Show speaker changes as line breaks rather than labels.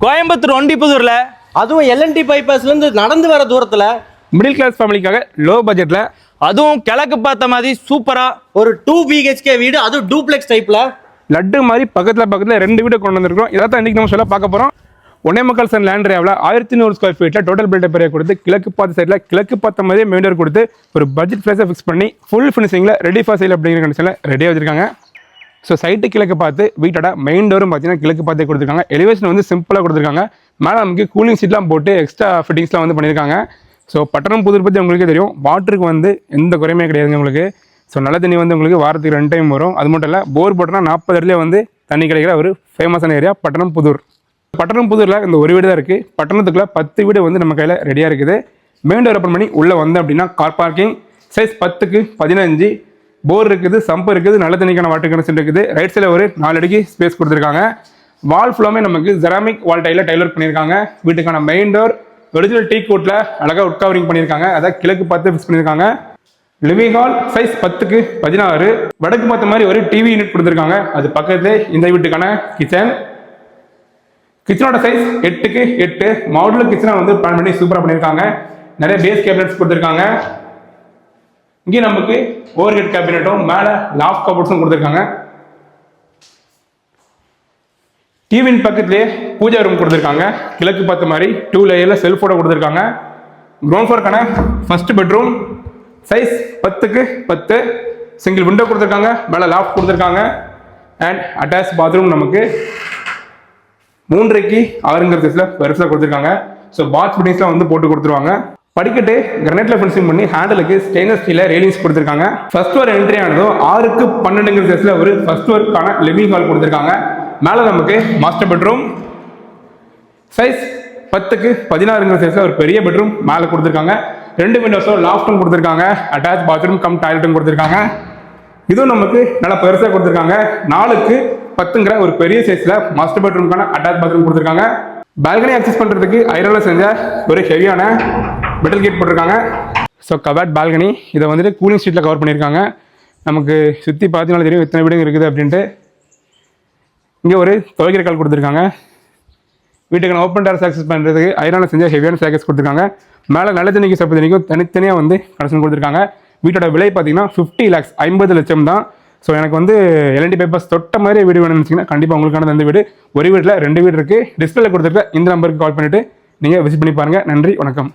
கோயம்புத்தூர் ஒண்டிப்புதூர்ல,
அதுவும் எல்என்டி பைபாஸ்ல இருந்து நடந்து வர தூரத்துல
மிடில் கிளாஸ் ஃபேமிலிக்காக லோ பட்ஜெட்ல,
அதுவும் கிழக்கு பார்த்த மாதிரி சூப்பரா
ஒரு 2 BHK வீடு, அதுவும் டூப்ளெக்ஸ் டைப்ல
லட்டு மாதிரி பக்கத்துல 2 வீடு கொண்டு வந்திருக்கோம். இதான் இன்னைக்கு நம்ம சொல்ல பார்க்க போறோம். 1.25 சென்ட் லேண்ட் ஏரியாவில் 1100 ஸ்கொயர் ஃபீட்ல டோட்டல் பில்டப் ஏரியா கொடுத்து கிழக்கு பார்த்த சைடில் கிழக்கு பார்த்த மாதிரியே மெயின் டோர் கொடுத்து ஒரு பட்ஜெட் பிரைஸை ஃபிக்ஸ் பண்ணி ஃபுல் ஃபினிஷிங்கில் ரெடி ஃபார் சேல் அப்படிங்கிற கண்டிஷனில் ரெடியாக வச்சிருக்காங்க. ஸோ சைட்டு கிழக்கு பார்த்து வீட்டோட மெயின் டோரும் பார்த்தீங்கன்னா கிழக்கு பார்த்தே கொடுத்துருக்காங்க. எலிவேஷன் வந்து சிம்பிளாக கொடுத்துருக்காங்க. மேலே நமக்கு கூலிங் சீட்லாம் போட்டு எக்ஸ்ட்ரா ஃபிட்டிங்ஸ்லாம் வந்து பண்ணியிருக்காங்க. ஸோ பட்டணம் புதூர் பற்றி உங்களுக்கே தெரியும், வாட்டருக்கு வந்து எந்த குறையுமே கிடையாதுங்க உங்களுக்கு. ஸோ நல்ல தண்ணி வந்து உங்களுக்கு வாரத்துக்கு 2 டைம் வரும். அது மட்டும் இல்லை, போர் போட்டோன்னா 40 இடத்துலேயே வந்து தண்ணி கிடைக்கிற ஒரு ஃபேமஸான ஏரியா பட்டணம் புதூர். பட்டணம் புதூரில் இந்த ஒரு வீடு தான் இருக்குது. பட்டணத்துக்குள்ள 10 வீடு வந்து நம்ம கையில் ரெடியாக இருக்குது. மெயின் டோர் ஓப்பன் பண்ணி உள்ளே வந்தோம் அப்படின்னா கார் பார்க்கிங் சைஸ் 10க்கு 15, போர் இருக்குது, சம்பு இருக்குது, நல்ல தண்ணிக்கான வாட்டர் கனெக்ஷன் இருக்குது. ரைட் சைடில் ஒரு 4 அடிக்கு ஸ்பேஸ் கொடுத்துருக்காங்க. வால் ஃபுல்லாமே நமக்கு ஜெராமிக் வால் டைல டைலர் பண்ணியிருக்காங்க. வீட்டுக்கான மெயின் டோர் ஒரிஜினல் டீ கோட்டில் அழகாக உட் கவரிங் பண்ணியிருக்காங்க. அதான் கிழக்கு பார்த்து ஃபிக்ஸ் பண்ணியிருக்காங்க. லிவிங் ஹால் சைஸ் 10க்கு 16, வடக்கு பார்த்த மாதிரி ஒரு டிவி யூனிட் கொடுத்துருக்காங்க. அது பக்கத்துல இந்த வீட்டுக்கான கிச்சன். கிச்சனோட சைஸ் 8க்கு 8, மாடுலர் கிச்சனை வந்து பிளான் பண்ணி சூப்பராக பண்ணியிருக்காங்க. நிறைய பேஸ் கேபினட்ஸ் கொடுத்துருக்காங்க. இங்கே நமக்கு ஓவர் ஹெட் கேபினட்டும் மேலே லாஃப்ட் கபோர்ட்ஸும் கொடுத்துருக்காங்க. டிவியின் பக்கத்துலேயே பூஜா ரூம் கொடுத்துருக்காங்க. கிழக்கு பார்த்த மாதிரி 2 லேயரில் செல்ஃபோட கொடுத்துருக்காங்க. கிரவுண்ட் ஃப்ளோருக்கான ஃபர்ஸ்ட் பெட்ரூம் சைஸ் 10க்கு 10, சிங்கிள் விண்டோ கொடுத்துருக்காங்க. மேலே லாஃப்ட் கொடுத்துருக்காங்க. அண்ட் அட்டாச் பாத்ரூம் நமக்கு 3க்கு 6 சைஸில் பெருசாக கொடுத்துருக்காங்க. ஸோ பாத் ஃபிட்டிங்ஸ்லாம் வந்து போட்டு கொடுத்துருவாங்க. படிக்கட்டு கிரனைட்ல ஃபினிஷிங் பண்ணி ஹேண்டலுக்கு ஸ்டெயின்லெஸ் ஸ்டீல்ல ரெயிலிங்ஸ் கொடுத்துருக்காங்க. ஃபர்ஸ்ட் ஃப்ளோர் என்ட்ரி ஆனதும் 6க்கு 12 சைஸ்ல ஒரு ஃபர்ஸ்ட் ஃப்ளோருக்கான லிவிங் ஹால் கொடுத்துருக்காங்க. மேலே நமக்கு மாஸ்டர் பெட்ரூம் சைஸ் 10க்கு 16 சைஸ்ல ஒரு பெரிய பெட்ரூம் மேலே கொடுத்துருக்காங்க. 2 விண்டோஸும் லாஃப்டும் கொடுத்துருக்காங்க. அட்டாச் பாத்ரூம் கம் டாய்லெட்டும் கொடுத்துருக்காங்க. இதுவும் நமக்கு நல்லா பெருசாக கொடுத்துருக்காங்க. 4க்கு 10ங்கிற ஒரு பெரிய சைஸ்ல மாஸ்டர் பெட்ரூம்க்கான அட்டாச் பாத்ரூம் கொடுத்துருக்காங்க. பால்கனி அக்சஸ் பண்ணுறதுக்கு ஐரன்ல செஞ்ச ஒரு ஹெவியான மெட்டல் கேட் போட்டிருக்காங்க. ஸோ கவர்ட் பால்கனி, இதை வந்துட்டு கூலிங் ஸ்ட்ரீட்டில் கவர் பண்ணியிருக்காங்க. நமக்கு சுற்றி பார்த்தீங்கன்னா தெரியும் எத்தனை வீடுங்க இருக்குது அப்படின்ட்டு. இங்கே ஒரு துவைக்கிற கால் கொடுத்துருக்காங்க. வீட்டுக்கான ஓப்பன் டேரஸ் ஆக்சஸ் பண்ணுறதுக்கு ஐரனில் செஞ்ச ஹெவியான சேக்கஸ் கொடுத்துருக்காங்க. மேலே நல்ல தண்ணிக்கு சப்பு தண்ணிக்கும் தனித்தனியாக வந்து கனெக்ஷன் கொடுத்துருக்காங்க. வீட்டோட விலை பார்த்தீங்கன்னா 50 lakhs 50 லட்சம் தான். ஸோ எனக்கு வந்து எல்என்டி பைபாஸ் தொட்ட மாதிரி வீடு வேணும்னு வச்சிங்கன்னா கண்டிப்பாக உங்களுக்கான அந்த வீடு. ஒரு வீட்டில் 2 வீடு இருக்குது. டிஸ்பிளேல கொடுத்துருக்க இந்த நம்பருக்கு கால் பண்ணிவிட்டு நீங்கள் விசிட் பண்ணி பாருங்கள். நன்றி, வணக்கம்.